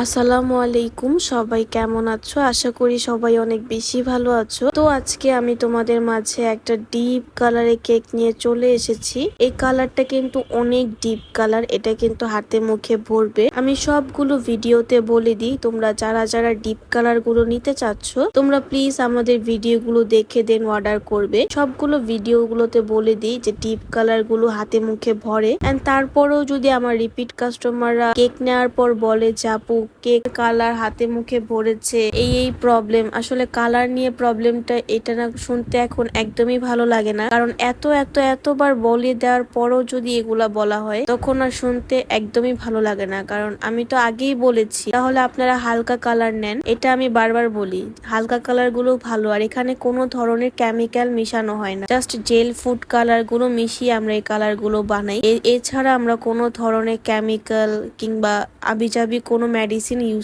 আসসালামু আলাইকুম, সবাই কেমন আছো? আশা করি সবাই অনেক বেশি ভালো আছো। তো আজকে আমি তোমাদের মাঝে একটা ডিপ কালারের কেক নিয়ে চলে এসেছি। এই কালারটা কিন্তু অনেক ডিপ কালার, এটা কিন্তু হাতে মুখে ভরবে। আমি সবগুলো ভিডিওতে বলে দিই, তোমরা যারা যারা ডিপ কালার গুলো নিতে চাচ্ছ তোমরা প্লিজ আমাদের ভিডিওগুলো দেখে দেন অর্ডার করবে। সবগুলো ভিডিওগুলোতে বলে দিই যে ডিপ কালার গুলো হাতে মুখে ভরে। এন্ড তারপরেও যদি আমার রিপিট কাস্টমাররা কেক নেওয়ার পর বলে যে আপু কেক কালার হাতে মুখে ভরেছে, এই প্রবলেম, আসলে কালার নিয়ে প্রবলেমটা এটা না শুনতে এখন একদমই ভালো লাগে না। কারণ এতবার বলে দেওয়ার পরও যদি এগুলা বলা হয় তখন আর শুনতে একদমই ভালো লাগে না। কারণ আমি তো আগেই বলেছি তাহলে আপনারা হালকা কালার নেন, এটা আমি বারবার বলি। হালকা কালার গুলো ভালো, আর এখানে কোনো ধরনের কেমিক্যাল মিশানো হয় না, জাস্ট জেল ফুড কালার গুলো মিশিয়ে আমরা এই কালার গুলো বানাই। এছাড়া আমরা কোনো ধরনের কেমিক্যাল কিংবা আবিজাবি কোনো মেডিসিন ইউজ